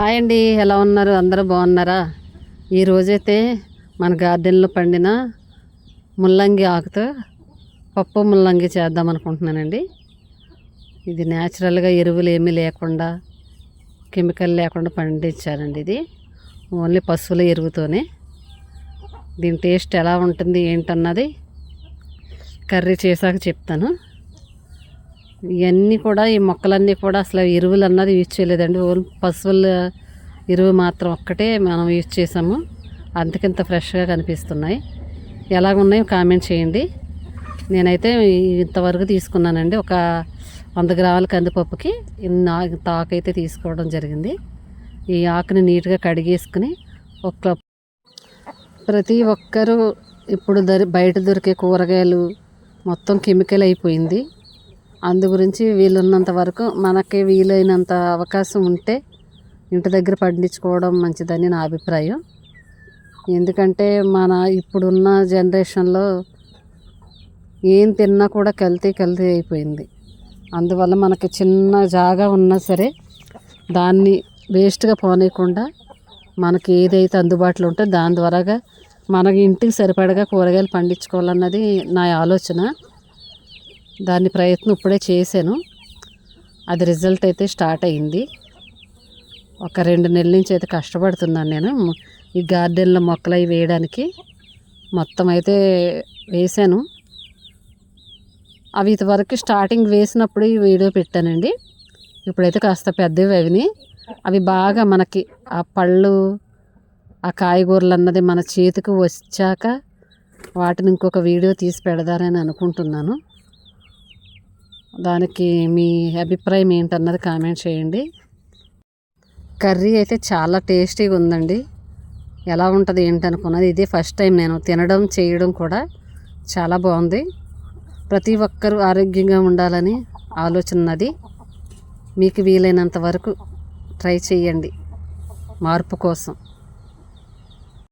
Hi అండి, ఎలా ఉన్నారు? అందరూ బాగున్నారా? ఈరోజైతే మన గార్డెన్లో పండిన ముల్లంగి ఆకుతో పప్పు ముల్లంగి చేద్దాం అనుకుంటున్నానండి. ఇది న్యాచురల్గా ఎరువులు ఏమీ లేకుండా, కెమికల్ లేకుండా పండించారండి. ఇది ఓన్లీ పశువుల ఎరువుతోనే. దీని టేస్ట్ ఎలా ఉంటుంది ఏంటన్నది కర్రీ చేశాక చెప్తాను. ఇవన్నీ కూడా, ఈ మొక్కలన్నీ కూడా అసలు ఎరువులు అన్నది యూజ్ చేయలేదండి. ఓన్లీ పశువుల ఎరువు మాత్రం ఒక్కటే మనం యూజ్ చేసాము. అందుకింత ఫ్రెష్గా కనిపిస్తున్నాయి. ఎలాగున్నాయో కామెంట్ చేయండి. నేనైతే ఇంతవరకు తీసుకున్నానండి. ఒక 100 గ్రాముల కందిపప్పుకి ఇంత ఆకు అయితే తీసుకోవడం జరిగింది. ఈ ఆకుని నీట్గా కడిగేసుకుని ప్రతి ఒక్కరూ ఇప్పుడు బయట దొరికే కూరగాయలు మొత్తం కెమికల్ అయిపోయింది. అందు గురించి వీలున్నంత వరకు మనకి వీలైనంత అవకాశం ఉంటే ఇంటి దగ్గర పండించుకోవడం మంచిదని నా అభిప్రాయం. ఎందుకంటే మన ఇప్పుడున్న జనరేషన్లో ఏం తిన్నా కూడా కల్తీ అయిపోయింది. అందువల్ల మనకి చిన్న జాగా ఉన్నా సరే దాన్ని వేస్ట్గా పోనీయకుండా మనకి ఏదైతే అందుబాటులో ఉంటే దాని ద్వారాగా మనకి ఇంటికి సరిపడగా కూరగాయలు పండించుకోవాలన్నది నా ఆలోచన. దాని ప్రయత్నం ఇప్పుడే చేశాను. అది రిజల్ట్ అయితే స్టార్ట్ అయింది. ఒక 2 నెలల నుంచి అయితే కష్టపడుతున్నాను నేను ఈ గార్డెన్లో మొక్కలు అవి వేయడానికి. మొత్తం అయితే వేసాను. అవి ఇంతవరకు స్టార్టింగ్ వేసినప్పుడు ఈ వీడియో పెట్టానండి. ఇప్పుడైతే కాస్త పెద్దవి అవిని. అవి బాగా మనకి ఆ పళ్ళు, ఆ కాయగూరలు అన్నది మన చేతికి వచ్చాక వాటిని ఇంకొక వీడియో తీసి పెడదారని అనుకుంటున్నాను. దానికి మీ అభిప్రాయం ఏంటన్నది కామెంట్ చేయండి. కర్రీ అయితే చాలా టేస్టీగా ఉందండి. ఎలా ఉంటుంది ఏంటనుకున్నది. ఇదే ఫస్ట్ టైం నేను తినడం చేయడం కూడా. చాలా బాగుంది. ప్రతి ఒక్కరూ ఆరోగ్యంగా ఉండాలని ఆలోచన ఉన్నది. మీకు వీలైనంత వరకు ట్రై చేయండి మార్పు కోసం.